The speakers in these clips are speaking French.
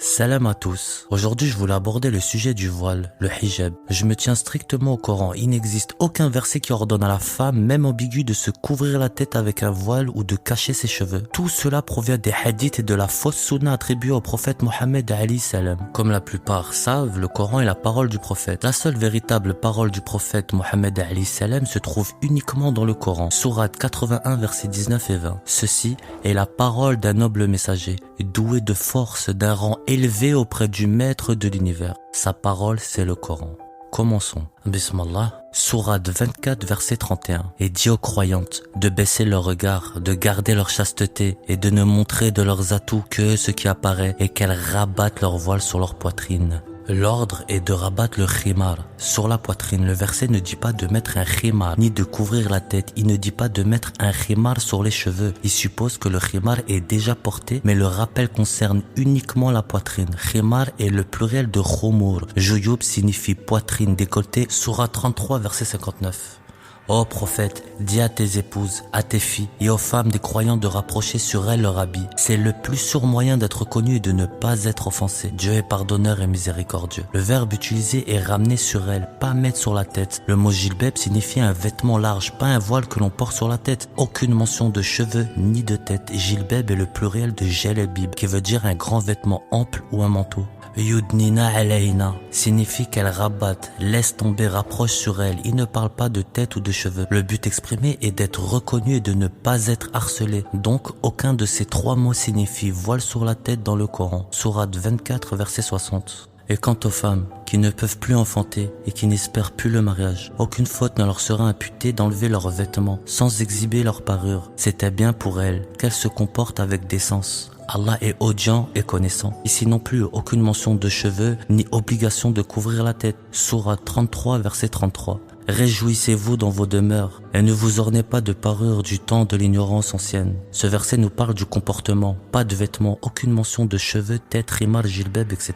Salam à tous. Aujourd'hui, je voulais aborder le sujet du voile, le hijab. Je me tiens strictement au Coran. Il n'existe aucun verset qui ordonne à la femme, même ambiguë, de se couvrir la tête avec un voile ou de cacher ses cheveux. Tout cela provient des hadiths et de la fausse sunna attribuée au prophète Mohammed alayhi salam. Comme la plupart savent, le Coran est la parole du prophète. La seule véritable parole du prophète Mohammed alayhi salam se trouve uniquement dans le Coran. Sourate 81, versets 19 et 20. Ceci est la parole d'un noble messager, doué de force, d'un rang élevé auprès du maître de l'univers. Sa parole, c'est le Coran. Commençons. Bismillah. Sourate 24, verset 31. Et dit aux croyantes de baisser leur regard, de garder leur chasteté et de ne montrer de leurs atouts que ce qui apparaît et qu'elles rabattent leur voile sur leur poitrine. L'ordre est de rabattre le khimar sur la poitrine. Le verset ne dit pas de mettre un khimar ni de couvrir la tête. Il ne dit pas de mettre un khimar sur les cheveux. Il suppose que le khimar est déjà porté, mais le rappel concerne uniquement la poitrine. Khimar est le pluriel de khumur. Juyub signifie poitrine décolletée. Sourate 33, verset 59. Ô prophète, dis à tes épouses, à tes filles et aux femmes des croyants de rapprocher sur elles leur habit. C'est le plus sûr moyen d'être connu et de ne pas être offensé. Dieu est pardonneur et miséricordieux. Le verbe utilisé est ramener sur elles, pas mettre sur la tête. Le mot jilbab signifie un vêtement large, pas un voile que l'on porte sur la tête. Aucune mention de cheveux ni de tête. Jilbab est le pluriel de jelebib, qui veut dire un grand vêtement ample ou un manteau. Yudnina alayna signifie qu'elle rabatte, laisse tomber, rapproche sur elle. Il ne parle pas de tête ou de cheveux. Le but exprimé est d'être reconnu et de ne pas être harcelé. Donc, aucun de ces trois mots signifie voile sur la tête dans le Coran. Sourate 24, verset 60. Et quant aux femmes qui ne peuvent plus enfanter et qui n'espèrent plus le mariage, aucune faute ne leur sera imputée d'enlever leurs vêtements sans exhiber leur parure. C'était bien pour elles qu'elles se comportent avec décence. Allah est audient et connaissant. Ici non plus aucune mention de cheveux ni obligation de couvrir la tête. Sourate 33, verset 33. Réjouissez-vous dans vos demeures et ne vous ornez pas de parures du temps de l'ignorance ancienne. Ce verset nous parle du comportement, pas de vêtements, aucune mention de cheveux, tête, rimar, jilbab, etc.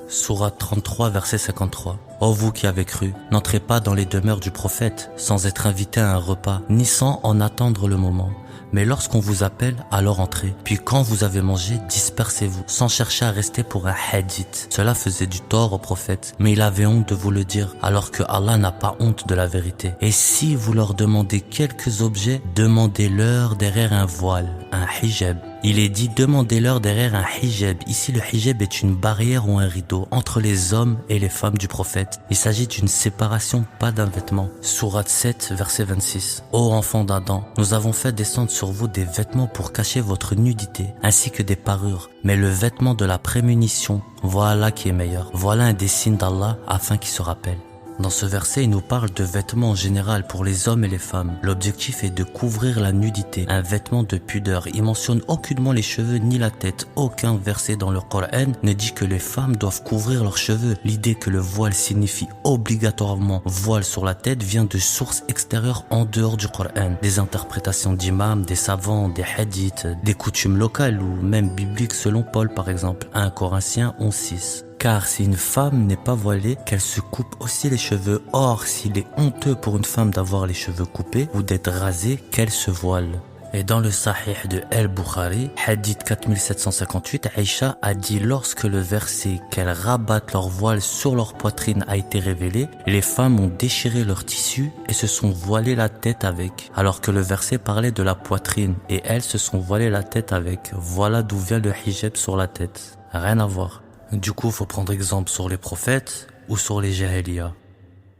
Sourate 33, verset 53. Ô vous qui avez cru, n'entrez pas dans les demeures du prophète sans être invité à un repas, ni sans en attendre le moment. Mais lorsqu'on vous appelle, alors entrez. Puis quand vous avez mangé, dispersez-vous, sans chercher à rester pour un hadith. Cela faisait du tort au prophète, mais il avait honte de vous le dire, alors que Allah n'a pas honte de la vérité. Et si vous leur demandez quelques objets, demandez-leur derrière un voile, un hijab. Il est dit demandez-leur derrière un hijab. Ici, le hijab est une barrière ou un rideau entre les hommes et les femmes du prophète. Il s'agit d'une séparation, pas d'un vêtement. Sourate 7, verset 26. Ô enfants d'Adam, nous avons fait descendre sur vous des vêtements pour cacher votre nudité, ainsi que des parures. Mais le vêtement de la prémunition, voilà qui est meilleur. Voilà un des signes d'Allah afin qu'il se rappelle. Dans ce verset, il nous parle de vêtements en général pour les hommes et les femmes. L'objectif est de couvrir la nudité, un vêtement de pudeur. Il mentionne aucunement les cheveux ni la tête. Aucun verset dans le Coran ne dit que les femmes doivent couvrir leurs cheveux. L'idée que le voile signifie obligatoirement voile sur la tête vient de sources extérieures en dehors du Coran. Des interprétations d'imams, des savants, des hadiths, des coutumes locales ou même bibliques selon Paul par exemple. 1 Corinthiens 11:6. Car si une femme n'est pas voilée, qu'elle se coupe aussi les cheveux. Or, s'il est honteux pour une femme d'avoir les cheveux coupés ou d'être rasée, qu'elle se voile. Et dans le Sahih de Al-Bukhari, hadith 4758, Aïcha a dit lorsque le verset qu'elles rabattent leur voile sur leur poitrine a été révélé, les femmes ont déchiré leur tissu et se sont voilées la tête avec. Alors que le verset parlait de la poitrine et elles se sont voilées la tête avec. Voilà d'où vient le hijab sur la tête. Rien à voir. Du coup, faut prendre exemple sur les prophètes ou sur les jahiliya.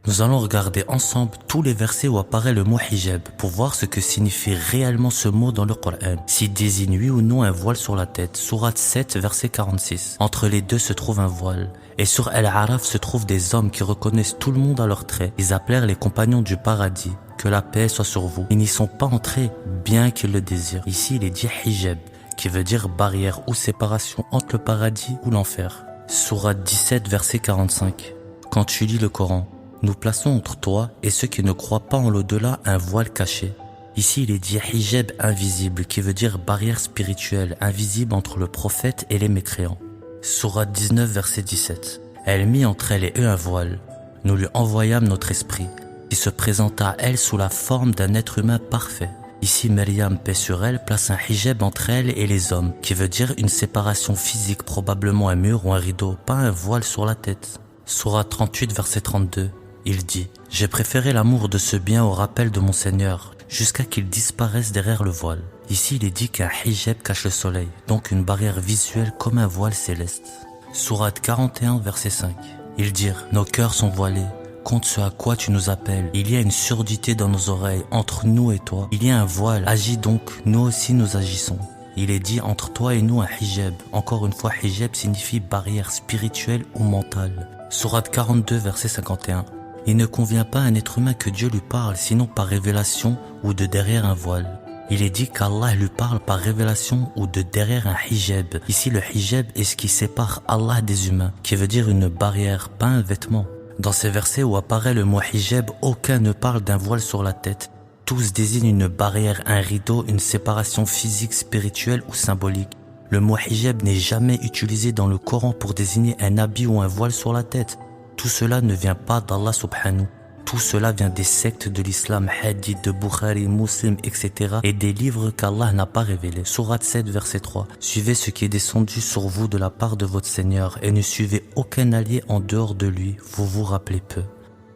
Nous allons regarder ensemble tous les versets où apparaît le mot hijab pour voir ce que signifie réellement ce mot dans le Coran. S'il désigne oui ou non un voile sur la tête. Sourate 7, verset 46. Entre les deux se trouve un voile. Et sur Al-Araf se trouvent des hommes qui reconnaissent tout le monde à leurs traits. Ils appelèrent les compagnons du paradis. Que la paix soit sur vous. Ils n'y sont pas entrés, bien qu'ils le désirent. Ici, il est dit hijab, qui veut dire barrière ou séparation entre le paradis ou l'enfer. Sourate 17, verset 45. Quand tu lis le Coran, nous plaçons entre toi et ceux qui ne croient pas en l'au-delà un voile caché. Ici, il est dit hijab invisible, qui veut dire barrière spirituelle, invisible entre le prophète et les mécréants. Sourate 19, verset 17. Elle mit entre elle et eux un voile. Nous lui envoyâmes notre esprit, qui se présenta à elle sous la forme d'un être humain parfait. Ici, Maryam, paix sur elle, place un hijab entre elle et les hommes, qui veut dire une séparation physique, probablement un mur ou un rideau, pas un voile sur la tête. Sourate 38, verset 32, il dit « J'ai préféré l'amour de ce bien au rappel de mon Seigneur, jusqu'à qu'il disparaisse derrière le voile. » Ici, il est dit qu'un hijab cache le soleil, donc une barrière visuelle comme un voile céleste. Sourate 41, verset 5, ils dirent « Nos cœurs sont voilés. Compte ce à quoi tu nous appelles. Il y a une surdité dans nos oreilles, entre nous et toi. Il y a un voile. Agis donc, nous aussi nous agissons. » Il est dit entre toi et nous un hijab. Encore une fois, hijab signifie barrière spirituelle ou mentale. Sourate 42, verset 51. Il ne convient pas à un être humain que Dieu lui parle, sinon par révélation ou de derrière un voile. Il est dit qu'Allah lui parle par révélation ou de derrière un hijab. Ici, le hijab est ce qui sépare Allah des humains, qui veut dire une barrière, pas un vêtement. Dans ces versets où apparaît le mot hijab, aucun ne parle d'un voile sur la tête. Tous désignent une barrière, un rideau, une séparation physique, spirituelle ou symbolique. Le mot hijab n'est jamais utilisé dans le Coran pour désigner un habit ou un voile sur la tête. Tout cela ne vient pas d'Allah subhanahu. Tout cela vient des sectes de l'islam, hadith de Bukhari, Muslim, etc. et des livres qu'Allah n'a pas révélés. Sourate 7, verset 3. Suivez ce qui est descendu sur vous de la part de votre Seigneur et ne suivez aucun allié en dehors de lui, vous vous rappelez peu.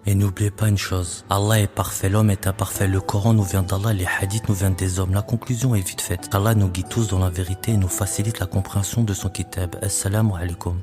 Et n'oubliez pas une chose, Allah est parfait, l'homme est imparfait, le Coran nous vient d'Allah, les hadiths nous viennent des hommes. La conclusion est vite faite. Allah nous guide tous dans la vérité et nous facilite la compréhension de son kitab. Assalamu alaikum.